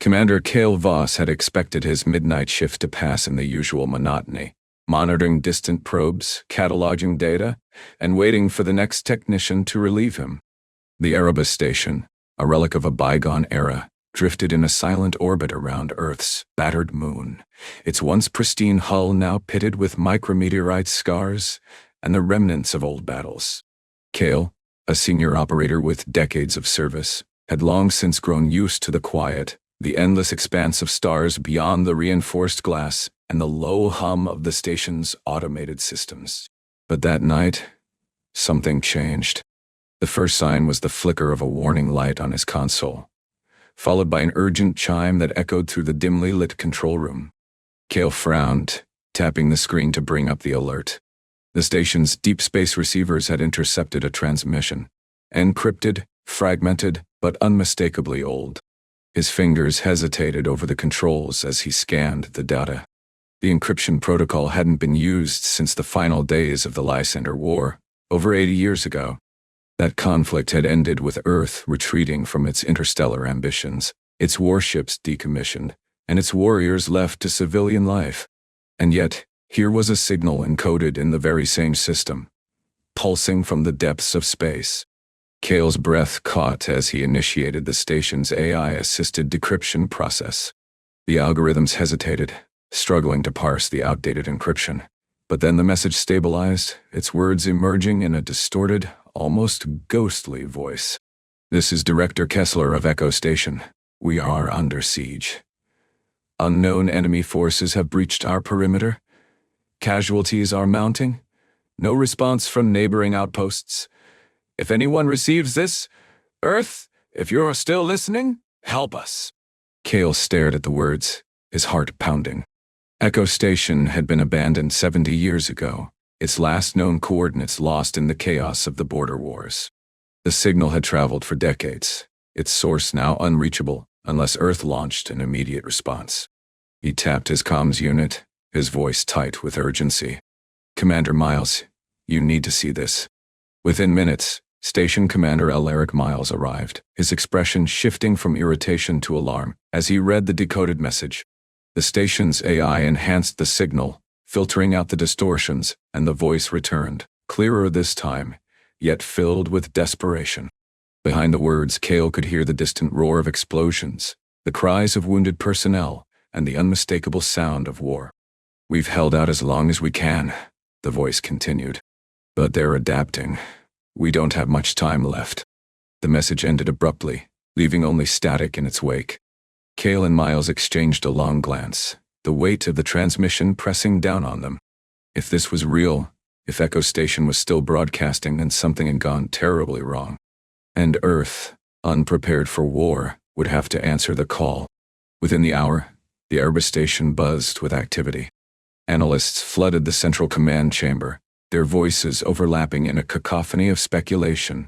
Commander Kael Voss had expected his midnight shift to pass in the usual monotony, monitoring distant probes, cataloging data, and waiting for the next technician to relieve him. The Erebus station, a relic of a bygone era, drifted in a silent orbit around Earth's battered moon, its once pristine hull now pitted with micrometeorite scars and the remnants of old battles. Kael, a senior operator with decades of service, had long since grown used to the quiet, the endless expanse of stars beyond the reinforced glass, and the low hum of the station's automated systems. But that night, something changed. The first sign was the flicker of a warning light on his console, followed by an urgent chime that echoed through the dimly lit control room. Kael frowned, tapping the screen to bring up the alert. The station's deep space receivers had intercepted a transmission, encrypted, fragmented, but unmistakably old. His fingers hesitated over the controls as he scanned the data. The encryption protocol hadn't been used since the final days of the Lysander War, over 80 years ago. That conflict had ended with Earth retreating from its interstellar ambitions, its warships decommissioned, and its warriors left to civilian life. And yet, here was a signal encoded in the very same system, pulsing from the depths of space. Kael's breath caught as he initiated the station's AI-assisted decryption process. The algorithms hesitated, struggling to parse the outdated encryption. But then the message stabilized, its words emerging in a distorted, almost ghostly voice. "This is Director Kessler of Echo Station. We are under siege. Unknown enemy forces have breached our perimeter. Casualties are mounting. No response from neighboring outposts. If anyone receives this, Earth, if you're still listening, help us." Kael stared at the words, his heart pounding. Echo Station had been abandoned 70 years ago, its last known coordinates lost in the chaos of the border wars. The signal had traveled for decades, its source now unreachable unless Earth launched an immediate response. He tapped his comms unit, his voice tight with urgency. "Commander Miles, you need to see this." Within minutes, Station Commander Alaric Miles arrived, his expression shifting from irritation to alarm as he read the decoded message. The station's AI enhanced the signal, filtering out the distortions, and the voice returned, clearer this time, yet filled with desperation. Behind the words, Kael could hear the distant roar of explosions, the cries of wounded personnel, and the unmistakable sound of war. "We've held out as long as we can," the voice continued. "But they're adapting. We don't have much time left." The message ended abruptly, leaving only static in its wake. Kael and Miles exchanged a long glance, the weight of the transmission pressing down on them. If this was real, if Echo Station was still broadcasting, then something had gone terribly wrong. And Earth, unprepared for war, would have to answer the call. Within the hour, the Erebus station buzzed with activity. Analysts flooded the central command chamber, their voices overlapping in a cacophony of speculation.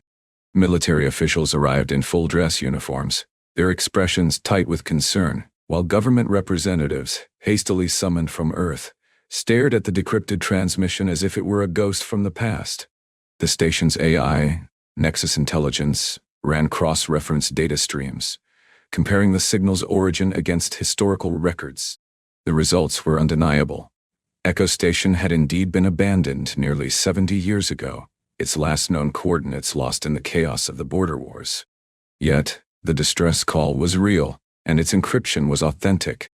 Military officials arrived in full dress uniforms, their expressions tight with concern, while government representatives, hastily summoned from Earth, stared at the decrypted transmission as if it were a ghost from the past. The station's AI, Nexus Intelligence, ran cross-reference data streams, comparing the signal's origin against historical records. The results were undeniable. Echo Station had indeed been abandoned nearly 70 years ago, its last known coordinates lost in the chaos of the border wars. Yet, the distress call was real, and its encryption was authentic.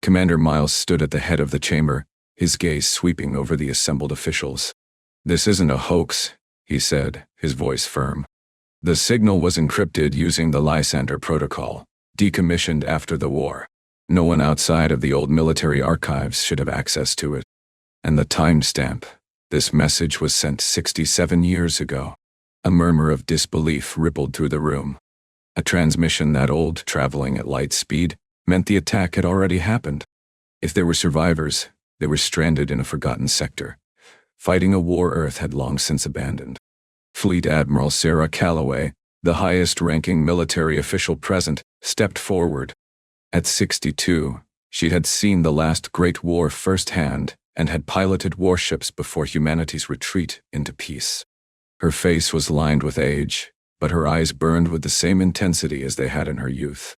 Commander Miles stood at the head of the chamber, his gaze sweeping over the assembled officials. "This isn't a hoax," he said, his voice firm. "The signal was encrypted using the Lysander protocol, decommissioned after the war. No one outside of the old military archives should have access to it. And the timestamp. This message was sent 67 years ago." A murmur of disbelief rippled through the room. A transmission that old, traveling at light speed, meant the attack had already happened. If there were survivors, they were stranded in a forgotten sector, fighting a war Earth had long since abandoned. Fleet Admiral Sarah Calloway, the highest-ranking military official present, stepped forward. At 62, she had seen the last Great War firsthand and had piloted warships before humanity's retreat into peace. Her face was lined with age, but her eyes burned with the same intensity as they had in her youth.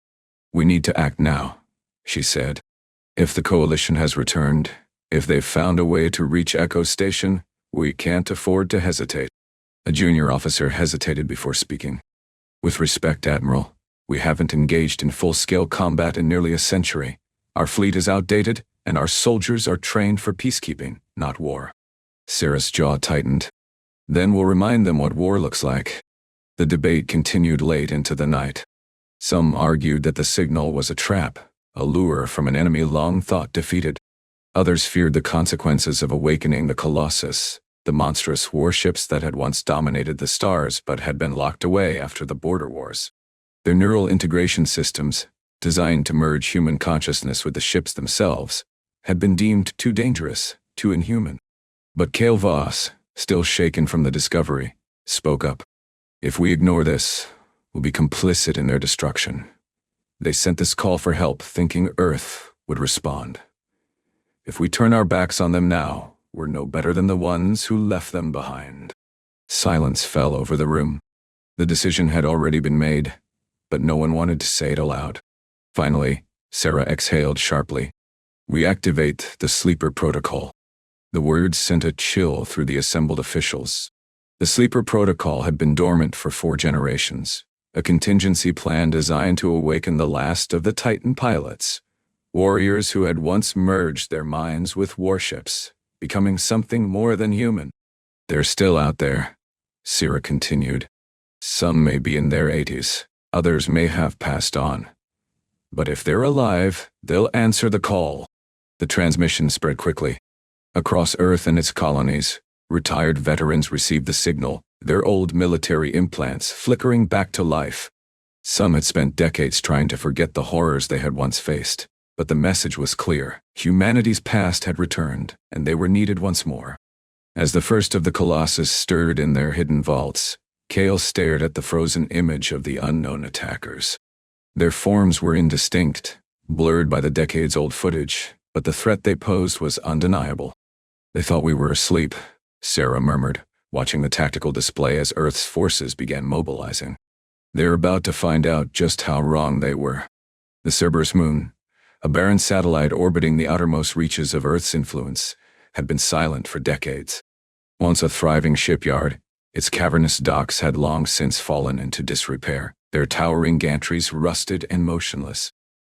"We need to act now," she said. "If the Coalition has returned, if they've found a way to reach Echo Station, we can't afford to hesitate." A junior officer hesitated before speaking. "With respect, Admiral, we haven't engaged in full-scale combat in nearly a century. Our fleet is outdated, and our soldiers are trained for peacekeeping, not war." Sarah's jaw tightened. "Then we'll remind them what war looks like." The debate continued late into the night. Some argued that the signal was a trap, a lure from an enemy long thought defeated. Others feared the consequences of awakening the Colossus, the monstrous warships that had once dominated the stars but had been locked away after the border wars. Their neural integration systems, designed to merge human consciousness with the ships themselves, had been deemed too dangerous, too inhuman. But Kael Voss, still shaken from the discovery, spoke up. "If we ignore this, we'll be complicit in their destruction. They sent this call for help thinking Earth would respond. If we turn our backs on them now, we're no better than the ones who left them behind." Silence fell over the room. The decision had already been made, but no one wanted to say it aloud. Finally, Sarah exhaled sharply. "Reactivate the sleeper protocol." The words sent a chill through the assembled officials. The sleeper protocol had been dormant for 4 generations, a contingency plan designed to awaken the last of the Titan pilots, warriors who had once merged their minds with warships, becoming something more than human. "They're still out there," Sarah continued. "Some may be in their 80s, others may have passed on. But if they're alive, they'll answer the call." The transmission spread quickly. Across Earth and its colonies, retired veterans received the signal, their old military implants flickering back to life. Some had spent decades trying to forget the horrors they had once faced, but the message was clear. Humanity's past had returned, and they were needed once more. As the first of the Colossus stirred in their hidden vaults, Kael stared at the frozen image of the unknown attackers. Their forms were indistinct, blurred by the decades-old footage, but the threat they posed was undeniable. "They thought we were asleep," Sarah murmured, watching the tactical display as Earth's forces began mobilizing. "They're about to find out just how wrong they were." The Cerberus moon, a barren satellite orbiting the outermost reaches of Earth's influence, had been silent for decades. Once a thriving shipyard, its cavernous docks had long since fallen into disrepair, their towering gantries rusted and motionless.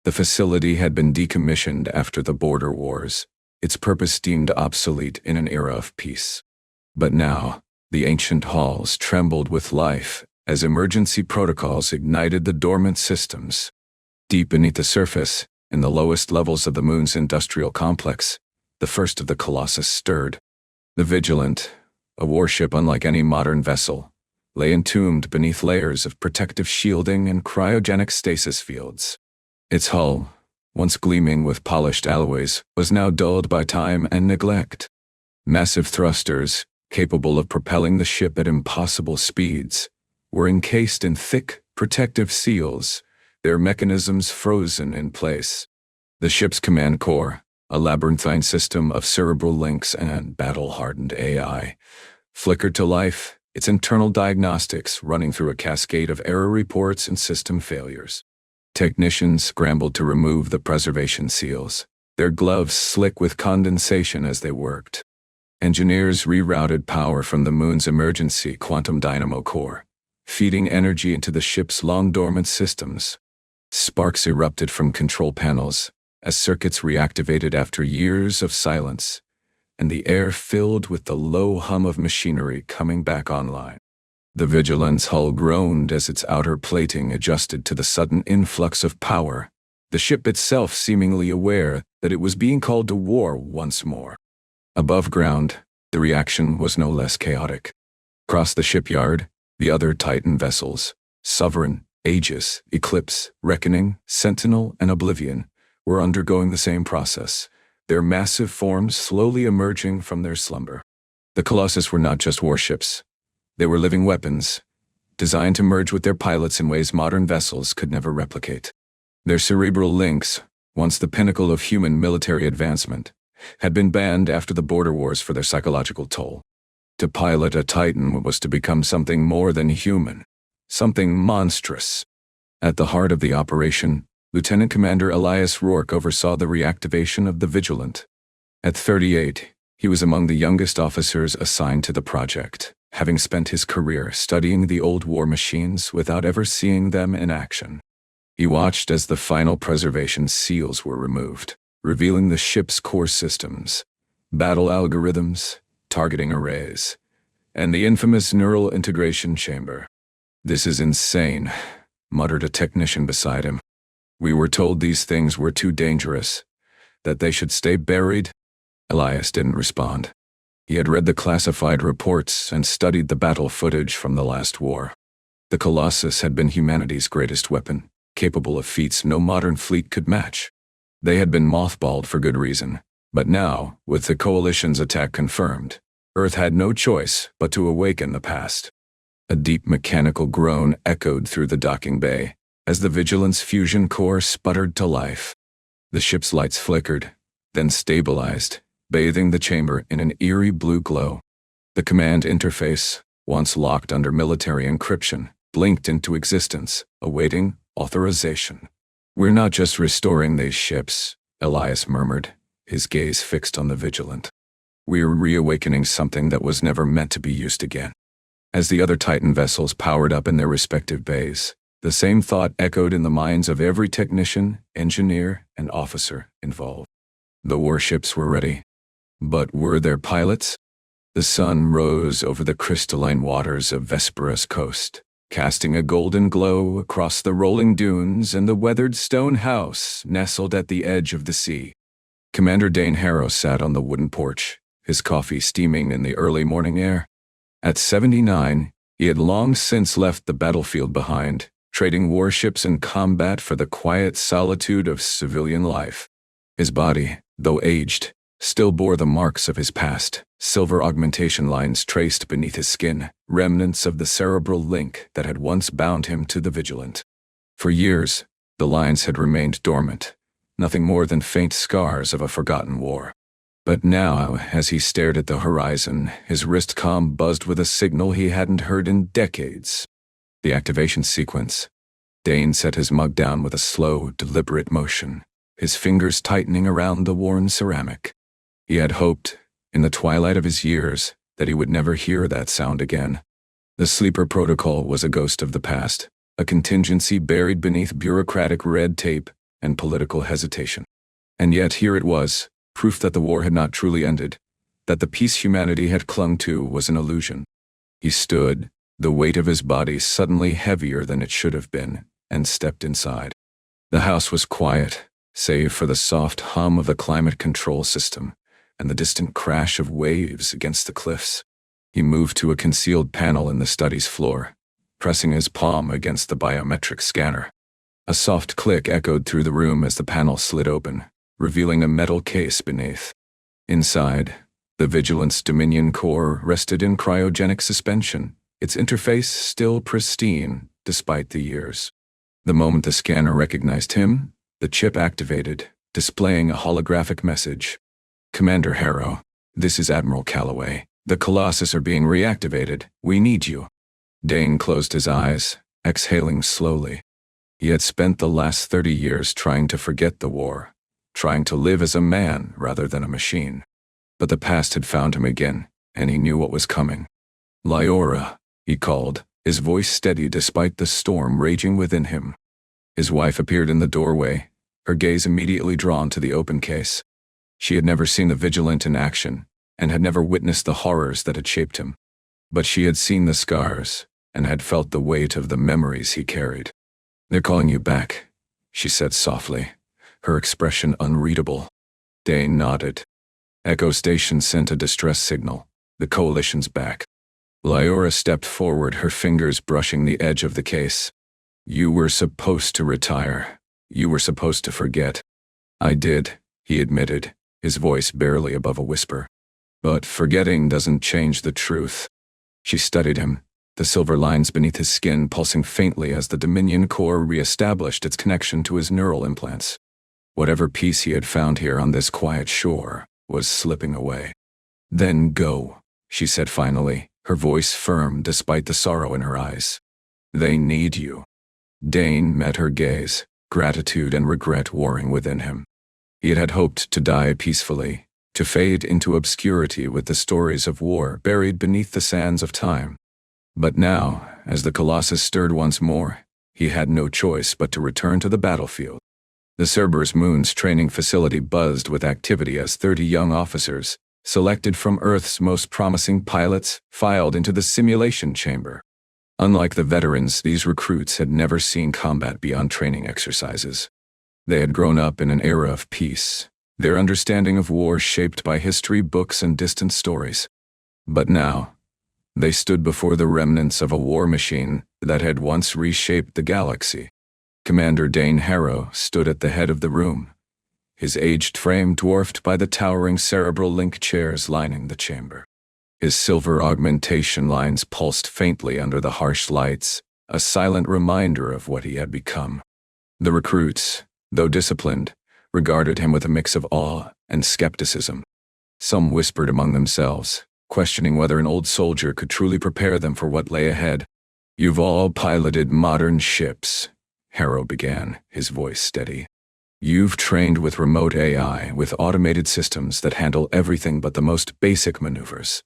The facility had been decommissioned after the border wars, its purpose deemed obsolete in an era of peace. But now, the ancient halls trembled with life as emergency protocols ignited the dormant systems. Deep beneath the surface, in the lowest levels of the moon's industrial complex, the first of the Colossus stirred. The Vigilant, a warship unlike any modern vessel, lay entombed beneath layers of protective shielding and cryogenic stasis fields. Its hull, once gleaming with polished alloys, was now dulled by time and neglect. Massive thrusters, capable of propelling the ship at impossible speeds, were encased in thick, protective seals, their mechanisms frozen in place. The ship's command core, a labyrinthine system of cerebral links and battle-hardened AI, flickered to life, its internal diagnostics running through a cascade of error reports and system failures. Technicians scrambled to remove the preservation seals, their gloves slick with condensation as they worked. Engineers rerouted power from the moon's emergency quantum dynamo core, feeding energy into the ship's long-dormant systems. Sparks erupted from control panels as circuits reactivated after years of silence, and the air filled with the low hum of machinery coming back online. The Vigilant's hull groaned as its outer plating adjusted to the sudden influx of power, the ship itself seemingly aware that it was being called to war once more. Above ground, the reaction was no less chaotic. Across the shipyard, the other Titan vessels, Sovereign, Aegis, Eclipse, Reckoning, Sentinel, and Oblivion, were undergoing the same process, their massive forms slowly emerging from their slumber. The Colossus were not just warships. They were living weapons, designed to merge with their pilots in ways modern vessels could never replicate. Their cerebral links, once the pinnacle of human military advancement, had been banned after the border wars for their psychological toll. To pilot a Titan was to become something more than human, something monstrous. At the heart of the operation, Lieutenant Commander Elias Rourke oversaw the reactivation of the Vigilant. At 38, he was among the youngest officers assigned to the project, having spent his career studying the old war machines without ever seeing them in action. He watched as the final preservation seals were removed, revealing the ship's core systems, battle algorithms, targeting arrays, and the infamous neural integration chamber. "This is insane," muttered a technician beside him. "We were told these things were too dangerous, that they should stay buried." Elias didn't respond. He had read the classified reports and studied the battle footage from the last war. The Colossis had been humanity's greatest weapon, capable of feats no modern fleet could match. They had been mothballed for good reason, but now, with the Coalition's attack confirmed, Earth had no choice but to awaken the past. A deep mechanical groan echoed through the docking bay as the Vigilant's fusion core sputtered to life. The ship's lights flickered, then stabilized, bathing the chamber in an eerie blue glow. The command interface, once locked under military encryption, blinked into existence, awaiting authorization. "We're not just restoring these ships," Elias murmured, his gaze fixed on the Vigilant. "We're reawakening something that was never meant to be used again." As the other Titan vessels powered up in their respective bays, the same thought echoed in the minds of every technician, engineer, and officer involved. The warships were ready. But were there pilots? The sun rose over the crystalline waters of Vesperus coast, casting a golden glow across the rolling dunes and the weathered stone house nestled at the edge of the sea. Commander Dane Harrow sat on the wooden porch, his coffee steaming in the early morning air. At 79, he had long since left the battlefield behind, trading warships and combat for the quiet solitude of civilian life. His body, though aged, still bore the marks of his past, silver augmentation lines traced beneath his skin, remnants of the cerebral link that had once bound him to the Vigilant. For years, the lines had remained dormant, nothing more than faint scars of a forgotten war. But now, as he stared at the horizon, his wrist comm buzzed with a signal he hadn't heard in decades. The activation sequence. Dane set his mug down with a slow, deliberate motion, his fingers tightening around the worn ceramic. He had hoped, in the twilight of his years, that he would never hear that sound again. The sleeper protocol was a ghost of the past, a contingency buried beneath bureaucratic red tape and political hesitation. And yet here it was, proof that the war had not truly ended, that the peace humanity had clung to was an illusion. He stood, the weight of his body suddenly heavier than it should have been, and stepped inside. The house was quiet, save for the soft hum of the climate control system and the distant crash of waves against the cliffs. He moved to a concealed panel in the study's floor, pressing his palm against the biometric scanner. A soft click echoed through the room as the panel slid open, revealing a metal case beneath. Inside, the Vigilant's Dominion core rested in cryogenic suspension, its interface still pristine despite the years. The moment the scanner recognized him, the chip activated, displaying a holographic message. "Commander Harrow, this is Admiral Calloway. The Colossus are being reactivated. We need you." Dane closed his eyes, exhaling slowly. He had spent the last 30 years trying to forget the war, trying to live as a man rather than a machine. But the past had found him again, and he knew what was coming. "Lyora," he called, his voice steady despite the storm raging within him. His wife appeared in the doorway, her gaze immediately drawn to the open case. She had never seen the Vigilant in action, and had never witnessed the horrors that had shaped him. But she had seen the scars, and had felt the weight of the memories he carried. "They're calling you back," she said softly, her expression unreadable. Dane nodded. Echo Station sent a distress signal. The Coalition's back. Lyora stepped forward, her fingers brushing the edge of the case. "You were supposed to retire. You were supposed to forget." "I did," he admitted, his voice barely above a whisper. "But forgetting doesn't change the truth." She studied him, the silver lines beneath his skin pulsing faintly as the Dominion core reestablished its connection to his neural implants. Whatever peace he had found here on this quiet shore was slipping away. "Then go," she said finally, her voice firm despite the sorrow in her eyes. "They need you." Dane met her gaze, gratitude and regret warring within him. He had hoped to die peacefully, to fade into obscurity with the stories of war buried beneath the sands of time. But now, as the Colossus stirred once more, he had no choice but to return to the battlefield. The Cerberus Moon's training facility buzzed with activity as 30 young officers, selected from Earth's most promising pilots, filed into the simulation chamber. Unlike the veterans, these recruits had never seen combat beyond training exercises. They had grown up in an era of peace, their understanding of war shaped by history books and distant stories. But now, they stood before the remnants of a war machine that had once reshaped the galaxy. Commander Dane Harrow stood at the head of the room, his aged frame dwarfed by the towering cerebral link chairs lining the chamber. His silver augmentation lines pulsed faintly under the harsh lights, a silent reminder of what he had become. The recruits, though disciplined, regarded him with a mix of awe and skepticism. Some whispered among themselves, questioning whether an old soldier could truly prepare them for what lay ahead. "You've all piloted modern ships," Harrow began, his voice steady. "You've trained with remote AI, with automated systems that handle everything but the most basic maneuvers.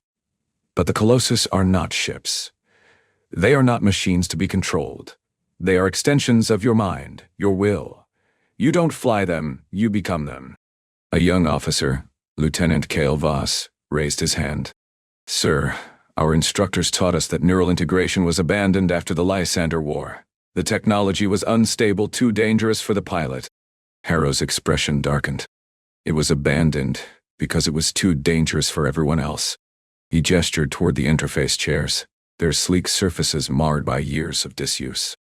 But the Colossus are not ships. They are not machines to be controlled. They are extensions of your mind, your will. You don't fly them, you become them." A young officer, Lieutenant Kael Voss, raised his hand. "Sir, our instructors taught us that neural integration was abandoned after the Lysander War. The technology was unstable, too dangerous for the pilot." Harrow's expression darkened. It was abandoned because it was too dangerous for everyone else. He gestured toward the interface chairs, their sleek surfaces marred by years of disuse.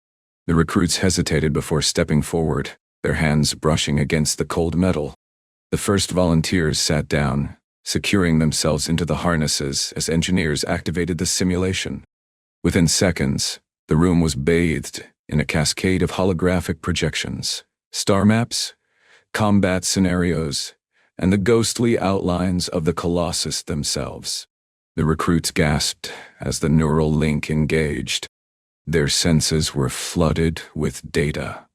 The recruits hesitated before stepping forward, their hands brushing against the cold metal. The first volunteers sat down, securing themselves into the harnesses as engineers activated the simulation. Within seconds, the room was bathed in a cascade of holographic projections, star maps, combat scenarios, and the ghostly outlines of the Colossus themselves. The recruits gasped as the neural link engaged. Their senses were flooded with data,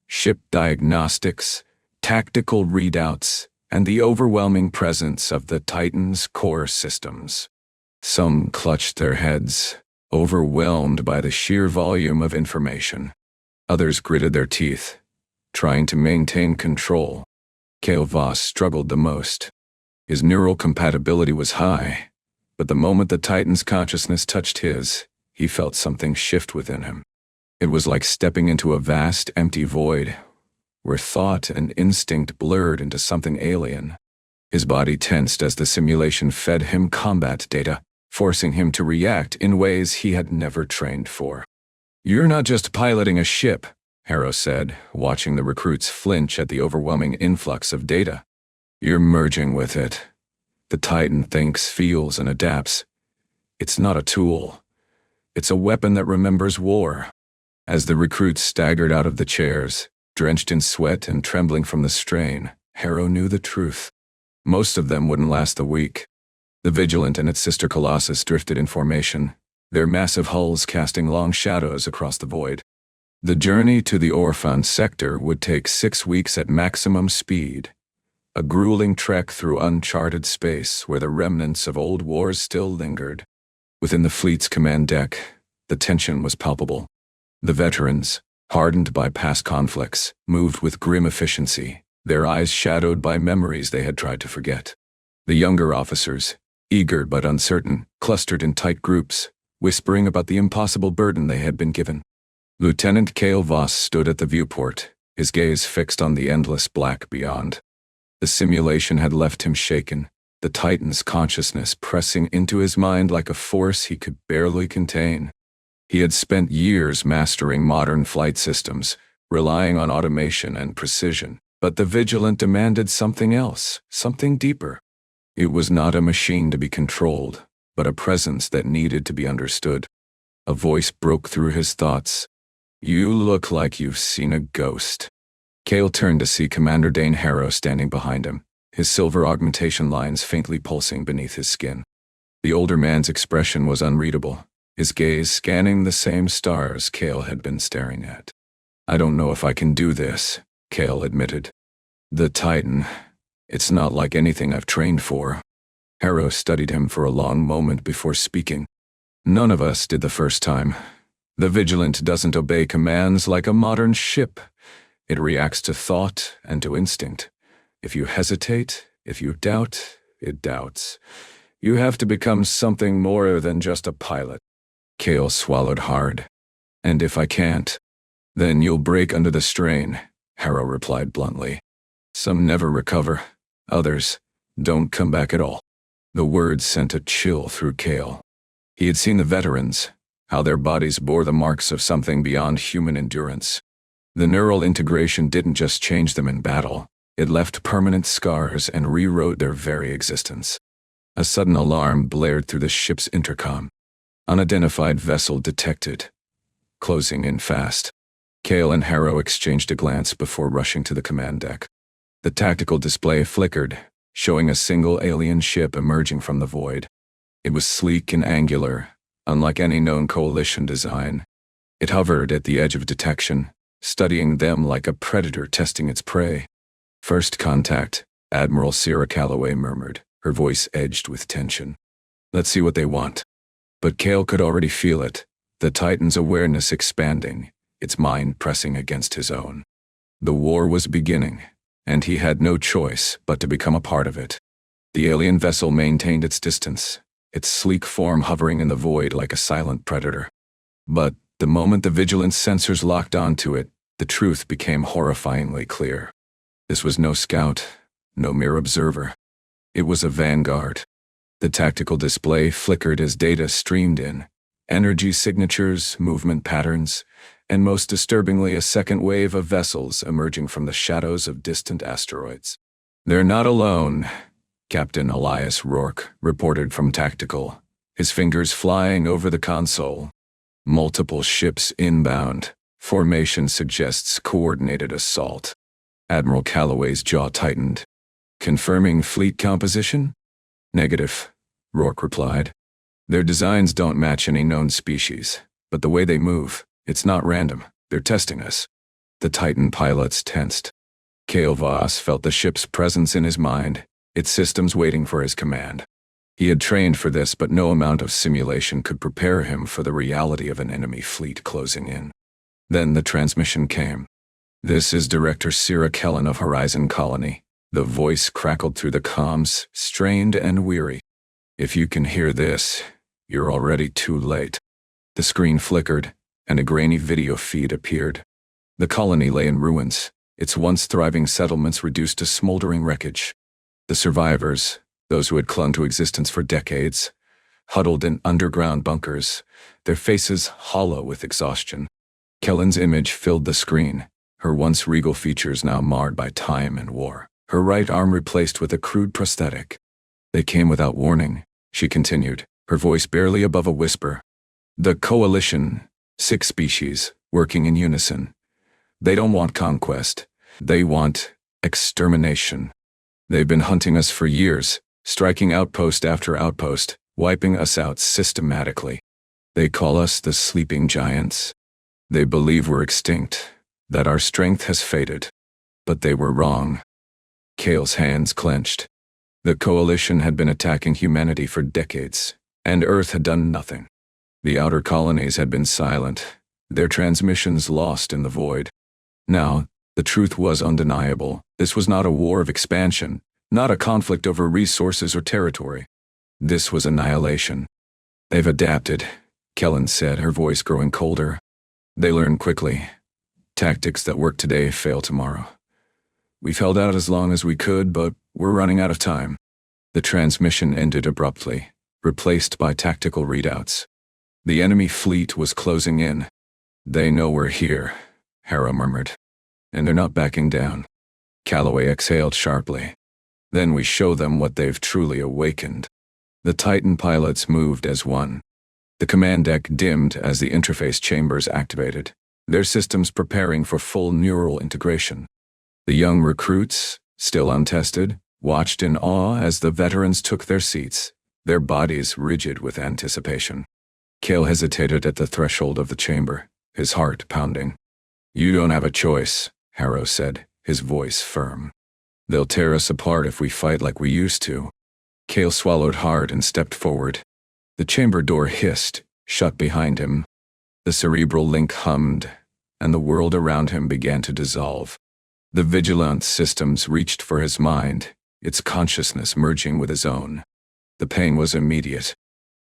ship diagnostics, tactical readouts, and the overwhelming presence of the Titan's core systems. Some clutched their heads, overwhelmed by the sheer volume of information. Others gritted their teeth, trying to maintain control. Kael Voss struggled the most. His neural compatibility was high, but the moment the Titan's consciousness touched his, he felt something shift within him. It was like stepping into a vast, empty void, where thought and instinct blurred into something alien. His body tensed as the simulation fed him combat data, forcing him to react in ways he had never trained for. "You're not just piloting a ship," Harrow said, watching the recruits flinch at the overwhelming influx of data. "You're merging with it. The Titan thinks, feels, and adapts. It's not a tool. It's a weapon that remembers war." As the recruits staggered out of the chairs, drenched in sweat and trembling from the strain, Harrow knew the truth. Most of them wouldn't last the week. The Vigilant and its sister Colossus drifted in formation, their massive hulls casting long shadows across the void. The journey to the Orphan sector would take 6 weeks at maximum speed, a grueling trek through uncharted space where the remnants of old wars still lingered. Within the fleet's command deck, the tension was palpable. The veterans, hardened by past conflicts, moved with grim efficiency, their eyes shadowed by memories they had tried to forget. The younger officers, eager but uncertain, clustered in tight groups, whispering about the impossible burden they had been given. Lieutenant Kael Voss stood at the viewport, his gaze fixed on the endless black beyond. The simulation had left him shaken, the Titan's consciousness pressing into his mind like a force he could barely contain. He had spent years mastering modern flight systems, relying on automation and precision, but the Vigilant demanded something else, something deeper. It was not a machine to be controlled, but a presence that needed to be understood. A voice broke through his thoughts. "You look like you've seen a ghost." Kael turned to see Commander Dane Harrow standing behind him, his silver augmentation lines faintly pulsing beneath his skin. The older man's expression was unreadable, his gaze scanning the same stars Kael had been staring at. I don't know if I can do this, Kael admitted. The Titan. It's not like anything I've trained for. Harrow studied him for a long moment before speaking. None of us did the first time. The Vigilant doesn't obey commands like a modern ship. It reacts to thought and to instinct. If you hesitate, if you doubt, it doubts. You have to become something more than just a pilot. Kael swallowed hard. And if I can't, then you'll break under the strain, Harrow replied bluntly. Some never recover. Others don't come back at all. The words sent a chill through Kael. He had seen the veterans, how their bodies bore the marks of something beyond human endurance. The neural integration didn't just change them in battle. It left permanent scars and rewrote their very existence. A sudden alarm blared through the ship's intercom. Unidentified vessel detected. Closing in fast. Kael and Harrow exchanged a glance before rushing to the command deck. The tactical display flickered, showing a single alien ship emerging from the void. It was sleek and angular, unlike any known coalition design. It hovered at the edge of detection, studying them like a predator testing its prey. First contact, Admiral Sarah Calloway murmured, her voice edged with tension. Let's see what they want. But Kael could already feel it, the Titan's awareness expanding, its mind pressing against his own. The war was beginning, and he had no choice but to become a part of it. The alien vessel maintained its distance, its sleek form hovering in the void like a silent predator. But the moment the Vigilance sensors locked onto it, the truth became horrifyingly clear. This was no scout, no mere observer. It was a vanguard. The tactical display flickered as data streamed in. Energy signatures, movement patterns, and most disturbingly a second wave of vessels emerging from the shadows of distant asteroids. They're not alone, Captain Elias Rourke reported from Tactical, his fingers flying over the console. Multiple ships inbound. Formation suggests coordinated assault. Admiral Calloway's jaw tightened. Confirming fleet composition? Negative, Rourke replied. Their designs don't match any known species, but the way they move, it's not random. They're testing us. The Titan pilots tensed. Kael Voss felt the ship's presence in his mind, its systems waiting for his command. He had trained for this, but no amount of simulation could prepare him for the reality of an enemy fleet closing in. Then the transmission came. This is Director Sarah Kellen of Horizon Colony. The voice crackled through the comms, strained and weary. If you can hear this, you're already too late. The screen flickered, and a grainy video feed appeared. The colony lay in ruins, its once thriving settlements reduced to smoldering wreckage. The survivors, those who had clung to existence for decades, huddled in underground bunkers, their faces hollow with exhaustion. Kellen's image filled the screen, her once regal features now marred by time and war, her right arm replaced with a crude prosthetic. They came without warning, she continued, her voice barely above a whisper. The Coalition, 6 species, working in unison. They don't want conquest. They want extermination. They've been hunting us for years, striking outpost after outpost, wiping us out systematically. They call us the sleeping giants. They believe we're extinct, that our strength has faded. But they were wrong. Kael's hands clenched. The Coalition had been attacking humanity for decades, and Earth had done nothing. The outer colonies had been silent, their transmissions lost in the void. Now, the truth was undeniable. This was not a war of expansion, not a conflict over resources or territory. This was annihilation. They've adapted, Kellen said, her voice growing colder. They learn quickly. Tactics that work today fail tomorrow. We've held out as long as we could, but we're running out of time. The transmission ended abruptly, replaced by tactical readouts. The enemy fleet was closing in. They know we're here, Harrow murmured. And they're not backing down. Calloway exhaled sharply. Then we show them what they've truly awakened. The Titan pilots moved as one. The command deck dimmed as the interface chambers activated, their systems preparing for full neural integration. The young recruits, still untested, watched in awe as the veterans took their seats, their bodies rigid with anticipation. Kael hesitated at the threshold of the chamber, his heart pounding. You don't have a choice, Harrow said, his voice firm. They'll tear us apart if we fight like we used to. Kael swallowed hard and stepped forward. The chamber door hissed, shut behind him. The cerebral link hummed, and the world around him began to dissolve. The Vigilant systems reached for his mind, its consciousness merging with his own. The pain was immediate.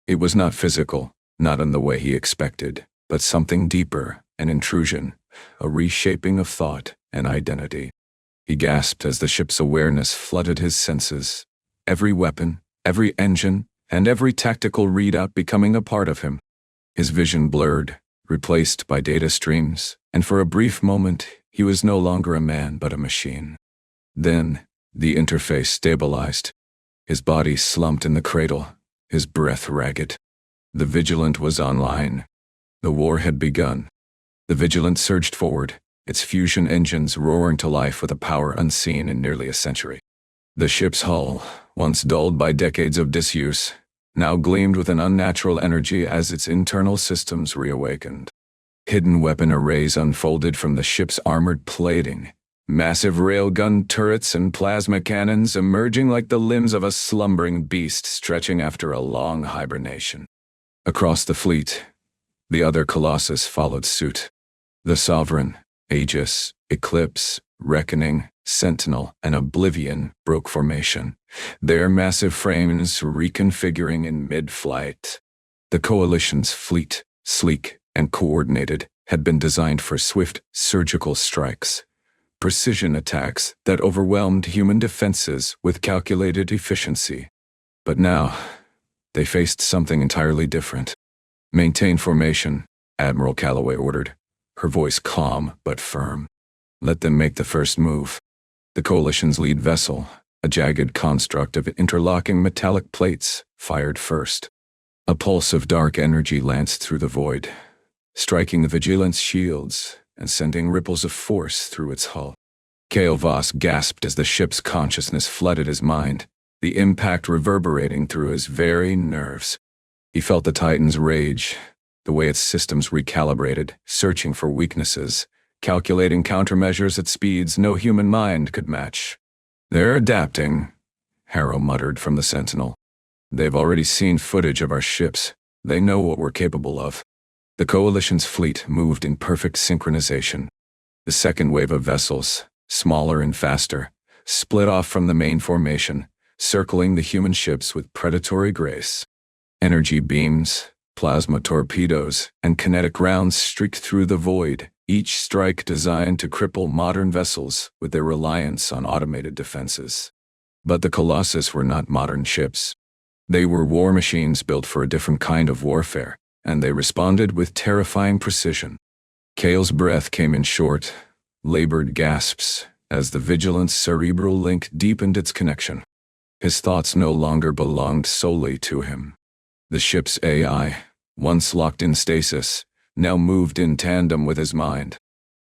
It was not physical, not in the way he expected, but something deeper, an intrusion, a reshaping of thought and identity. He gasped as the ship's awareness flooded his senses, every weapon, every engine, and every tactical readout becoming a part of him. His vision blurred, replaced by data streams, and for a brief moment, he was no longer a man but a machine. Then, the interface stabilized. His body slumped in the cradle, his breath ragged. The Vigilant was online. The war had begun. The Vigilant surged forward, its fusion engines roaring to life with a power unseen in nearly a century. The ship's hull, once dulled by decades of disuse, now gleamed with an unnatural energy as its internal systems reawakened. Hidden weapon arrays unfolded from the ship's armored plating, massive railgun turrets and plasma cannons emerging like the limbs of a slumbering beast stretching after a long hibernation. Across the fleet, the other Colossus followed suit. The Sovereign, Aegis, Eclipse, Reckoning, Sentinel, and Oblivion broke formation, their massive frames reconfiguring in mid-flight. The Coalition's fleet, sleek and coordinated, had been designed for swift, surgical strikes, precision attacks that overwhelmed human defenses with calculated efficiency. But now, they faced something entirely different. Maintain formation, Admiral Calloway ordered, her voice calm but firm. Let them make the first move. The Coalition's lead vessel, a jagged construct of interlocking metallic plates, fired first. A pulse of dark energy lanced through the void, striking the Vigilant's shields and sending ripples of force through its hull. Kael Voss gasped as the ship's consciousness flooded his mind, the impact reverberating through his very nerves. He felt the Titan's rage, the way its systems recalibrated, searching for weaknesses, calculating countermeasures at speeds no human mind could match. They're adapting, Harrow muttered from the Sentinel. They've already seen footage of our ships. They know what we're capable of. The Coalition's fleet moved in perfect synchronization. The second wave of vessels, smaller and faster, split off from the main formation, circling the human ships with predatory grace. Energy beams, plasma torpedoes, and kinetic rounds streaked through the void, each strike designed to cripple modern vessels with their reliance on automated defenses. But the Colossus were not modern ships. They were war machines built for a different kind of warfare, and they responded with terrifying precision. Kael's breath came in short, labored gasps as the Vigilant's cerebral link deepened its connection. His thoughts no longer belonged solely to him. The ship's AI, once locked in stasis, now moved in tandem with his mind.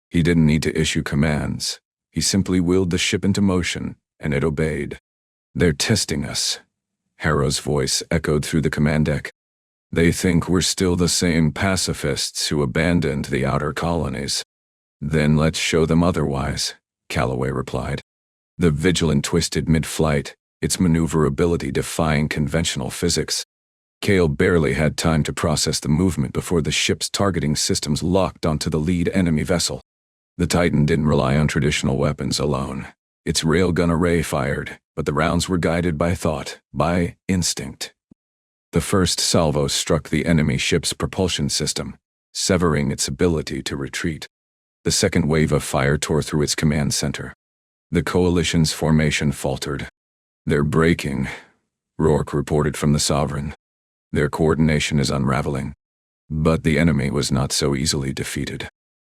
He didn't need to issue commands. He simply willed the ship into motion, and it obeyed. They're testing us. Harrow's voice echoed through the command deck. They think we're still the same pacifists who abandoned the outer colonies. Then let's show them otherwise, Calloway replied. The Vigilant twisted mid-flight, its maneuverability defying conventional physics. Kael barely had time to process the movement before the ship's targeting systems locked onto the lead enemy vessel. The Titan didn't rely on traditional weapons alone. Its railgun array fired, but the rounds were guided by thought, by instinct. The first salvo struck the enemy ship's propulsion system, severing its ability to retreat. The second wave of fire tore through its command center. The Coalition's formation faltered. They're breaking, Rourke reported from the Sovereign. Their coordination is unraveling. But the enemy was not so easily defeated.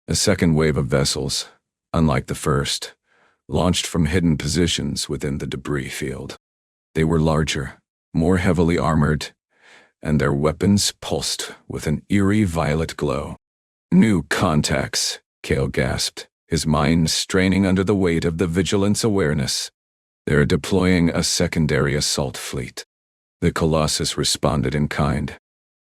A second wave of vessels, unlike the first, launched from hidden positions within the debris field. They were larger, more heavily armored, and their weapons pulsed with an eerie violet glow. New contacts, Kael gasped, his mind straining under the weight of the Vigilant's awareness. They're deploying a secondary assault fleet. The Colossus responded in kind.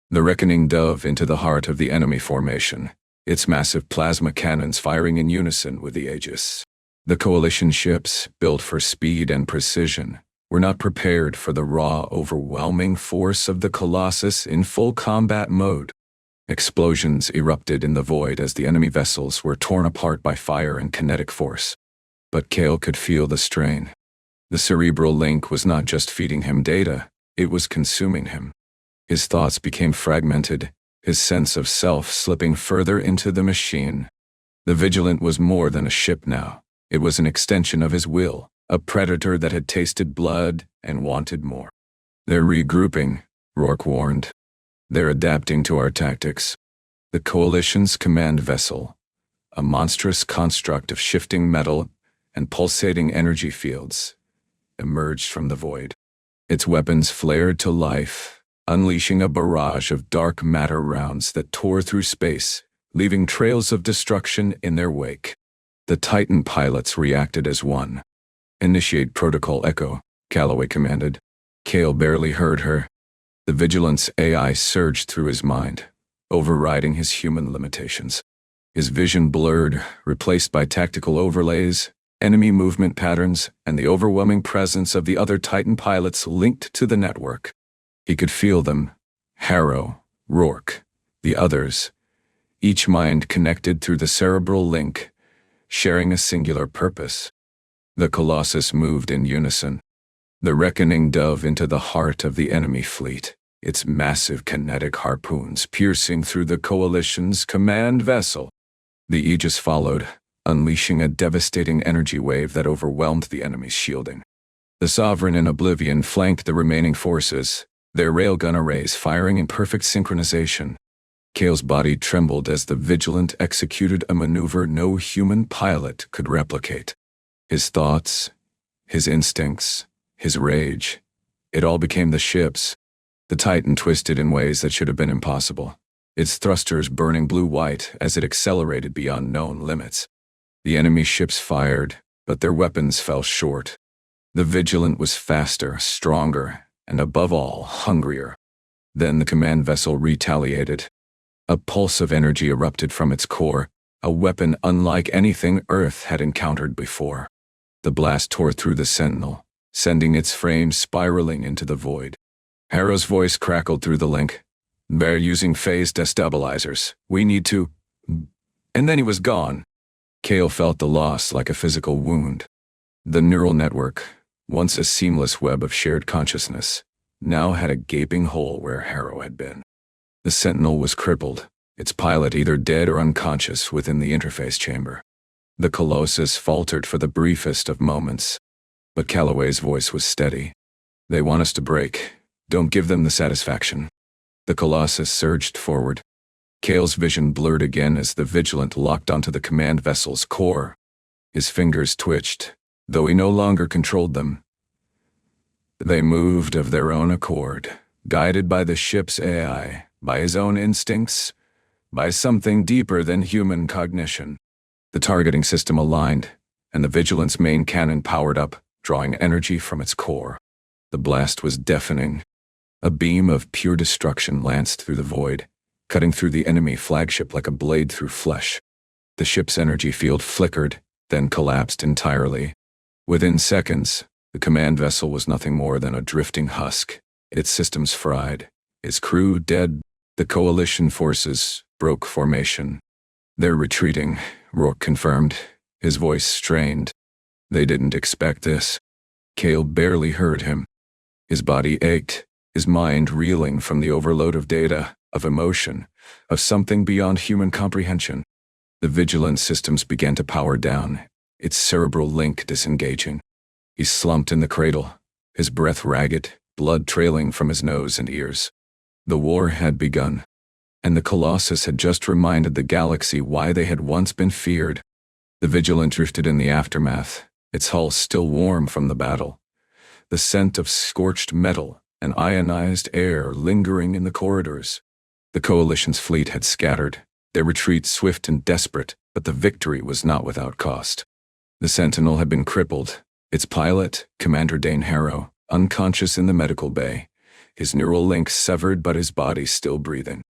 The Reckoning dove into the heart of the enemy formation, its massive plasma cannons firing in unison with the Aegis. The coalition ships, built for speed and precision, were not prepared for the raw, overwhelming force of the Colossus in full combat mode. Explosions erupted in the void as the enemy vessels were torn apart by fire and kinetic force. But Kael could feel the strain. The cerebral link was not just feeding him data, it was consuming him. His thoughts became fragmented, his sense of self slipping further into the machine. The Vigilant was more than a ship now. It was an extension of his will, a predator that had tasted blood and wanted more. "They're regrouping," Rourke warned. "They're adapting to our tactics." The Coalition's command vessel, a monstrous construct of shifting metal and pulsating energy fields, emerged from the void. Its weapons flared to life, unleashing a barrage of dark matter rounds that tore through space, leaving trails of destruction in their wake. The Titan pilots reacted as one. "Initiate Protocol Echo," Calloway commanded. Kael barely heard her. The Vigilant's AI surged through his mind, overriding his human limitations. His vision blurred, replaced by tactical overlays, enemy movement patterns, and the overwhelming presence of the other Titan pilots linked to the network. He could feel them: Harrow, Rourke, the others, each mind connected through the cerebral link, sharing a singular purpose. The Colossus moved in unison. The Reckoning dove into the heart of the enemy fleet, its massive kinetic harpoons piercing through the Coalition's command vessel. The Aegis followed, unleashing a devastating energy wave that overwhelmed the enemy's shielding. The Sovereign and Oblivion flanked the remaining forces, their railgun arrays firing in perfect synchronization. Kael's body trembled as the Vigilant executed a maneuver no human pilot could replicate. His thoughts, his instincts, his rage, it all became the ship's. The Titan twisted in ways that should have been impossible, its thrusters burning blue-white as it accelerated beyond known limits. The enemy ships fired, but their weapons fell short. The Vigilant was faster, stronger, and above all, hungrier. Then the command vessel retaliated. A pulse of energy erupted from its core, a weapon unlike anything Earth had encountered before. The blast tore through the Sentinel, sending its frame spiraling into the void. Harrow's voice crackled through the link. "They're using phase destabilizers. We need to—" And then he was gone. Kael felt the loss like a physical wound. The neural network, once a seamless web of shared consciousness, now had a gaping hole where Harrow had been. The Sentinel was crippled, its pilot either dead or unconscious within the interface chamber. The Colossus faltered for the briefest of moments, but Calloway's voice was steady. "They want us to break. Don't give them the satisfaction." The Colossus surged forward. Kael's vision blurred again as the Vigilant locked onto the command vessel's core. His fingers twitched, though he no longer controlled them. They moved of their own accord, guided by the ship's AI, by his own instincts, by something deeper than human cognition. The targeting system aligned, and the Vigilant's main cannon powered up, drawing energy from its core. The blast was deafening. A beam of pure destruction lanced through the void, cutting through the enemy flagship like a blade through flesh. The ship's energy field flickered, then collapsed entirely. Within seconds, the command vessel was nothing more than a drifting husk, its systems fried, its crew dead. The Coalition forces broke formation. "They're retreating," Rourke confirmed, his voice strained. "They didn't expect this." Kael barely heard him. His body ached, his mind reeling from the overload of data, of emotion, of something beyond human comprehension. The Vigilant systems began to power down, its cerebral link disengaging. He slumped in the cradle, his breath ragged, blood trailing from his nose and ears. The war had begun, and the Colossus had just reminded the galaxy why they had once been feared. The Vigilant drifted in the aftermath, its hull still warm from the battle, the scent of scorched metal and ionized air lingering in the corridors. The Coalition's fleet had scattered, their retreat swift and desperate, but the victory was not without cost. The Sentinel had been crippled, its pilot, Commander Dane Harrow, unconscious in the medical bay, his neural links severed but his body still breathing.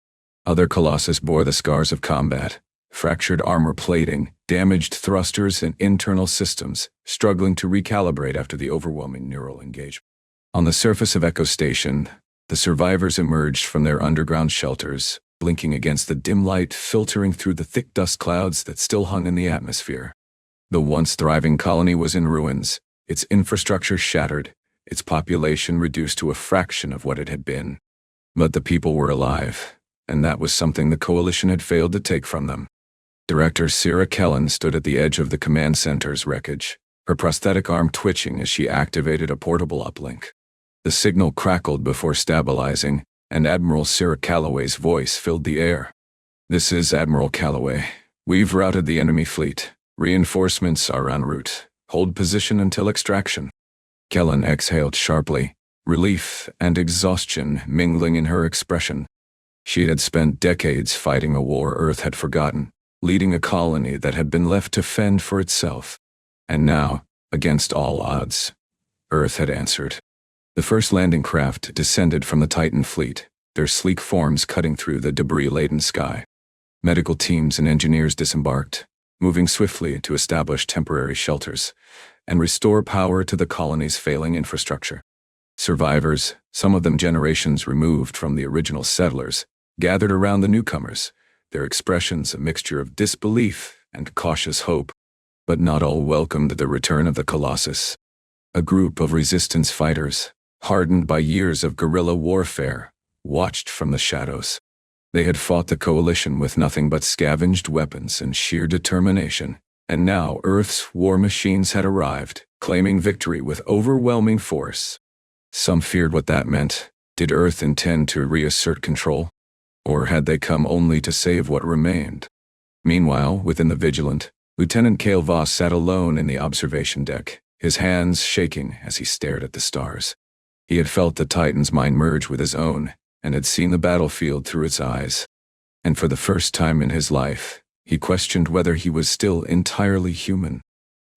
Other Colossus bore the scars of combat, fractured armor plating, damaged thrusters and internal systems, struggling to recalibrate after the overwhelming neural engagement. On the surface of Echo Station, the survivors emerged from their underground shelters, blinking against the dim light filtering through the thick dust clouds that still hung in the atmosphere. The once thriving colony was in ruins, its infrastructure shattered, its population reduced to a fraction of what it had been. But the people were alive, and that was something the Coalition had failed to take from them. Director Sarah Kellen stood at the edge of the command center's wreckage, her prosthetic arm twitching as she activated a portable uplink. The signal crackled before stabilizing, and Admiral Sarah Calloway's voice filled the air. "This is Admiral Calloway. We've routed the enemy fleet. Reinforcements are en route. Hold position until extraction." Kellen exhaled sharply, relief and exhaustion mingling in her expression. She had spent decades fighting a war Earth had forgotten, leading a colony that had been left to fend for itself. And now, against all odds, Earth had answered. The first landing craft descended from the Titan fleet, their sleek forms cutting through the debris-laden sky. Medical teams and engineers disembarked, moving swiftly to establish temporary shelters and restore power to the colony's failing infrastructure. Survivors, some of them generations removed from the original settlers, gathered around the newcomers, their expressions a mixture of disbelief and cautious hope. But not all welcomed the return of the Colossus. A group of resistance fighters, hardened by years of guerrilla warfare, watched from the shadows. They had fought the Coalition with nothing but scavenged weapons and sheer determination, and now Earth's war machines had arrived, claiming victory with overwhelming force. Some feared what that meant. Did Earth intend to reassert control? Or had they come only to save what remained? Meanwhile, within the Vigilant, Lieutenant Kael Voss sat alone in the observation deck, his hands shaking as he stared at the stars. He had felt the Titan's mind merge with his own, and had seen the battlefield through its eyes. And for the first time in his life, he questioned whether he was still entirely human.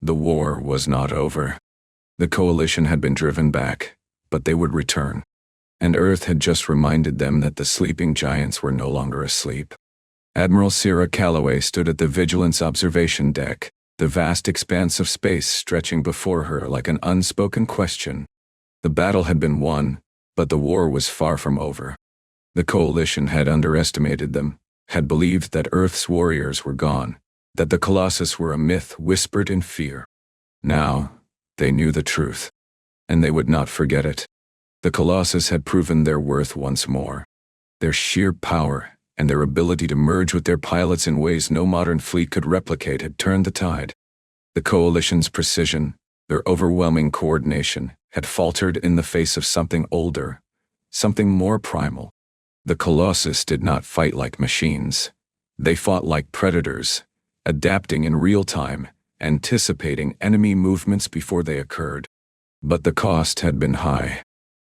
The war was not over. The Coalition had been driven back, but they would return. And Earth had just reminded them that the sleeping giants were no longer asleep. Admiral Sarah Calloway stood at the Vigilant's observation deck, the vast expanse of space stretching before her like an unspoken question. The battle had been won, but the war was far from over. The Coalition had underestimated them, had believed that Earth's warriors were gone, that the Colossus were a myth whispered in fear. Now, they knew the truth, and they would not forget it. The Colossus had proven their worth once more. Their sheer power and their ability to merge with their pilots in ways no modern fleet could replicate had turned the tide. The Coalition's precision, their overwhelming coordination, had faltered in the face of something older, something more primal. The Colossus did not fight like machines. They fought like predators, adapting in real time, anticipating enemy movements before they occurred. But the cost had been high.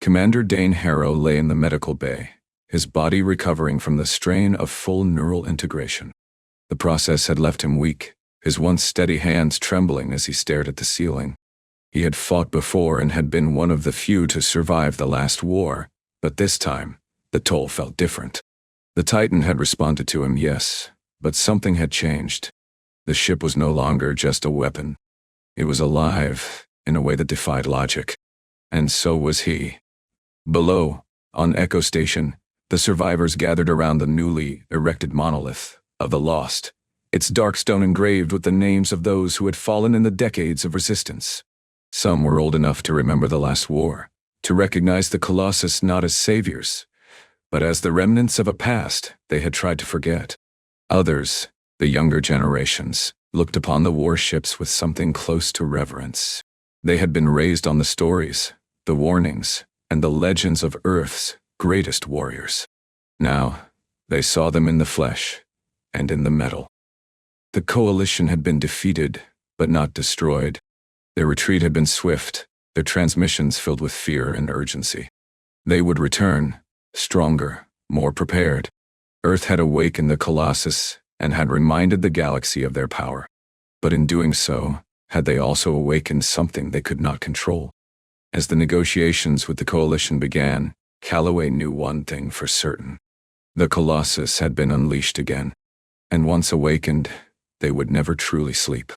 Commander Dane Harrow lay in the medical bay, his body recovering from the strain of full neural integration. The process had left him weak, his once steady hands trembling as he stared at the ceiling. He had fought before and had been one of the few to survive the last war, but this time, the toll felt different. The Titan had responded to him, yes, but something had changed. The ship was no longer just a weapon. It was alive, in a way that defied logic. And so was he. Below, on Echo Station, the survivors gathered around the newly erected monolith of the Lost, its dark stone engraved with the names of those who had fallen in the decades of resistance. Some were old enough to remember the last war, to recognize the Colossus not as saviors, but as the remnants of a past they had tried to forget. Others, the younger generations, looked upon the warships with something close to reverence. They had been raised on the stories, the warnings, and the legends of Earth's greatest warriors. Now, they saw them in the flesh and in the metal. The Coalition had been defeated, but not destroyed. Their retreat had been swift, their transmissions filled with fear and urgency. They would return, stronger, more prepared. Earth had awakened the Colossus and had reminded the galaxy of their power. But in doing so, had they also awakened something they could not control? As the negotiations with the Coalition began, Calloway knew one thing for certain. The Colossus had been unleashed again. and once awakened, they would never truly sleep.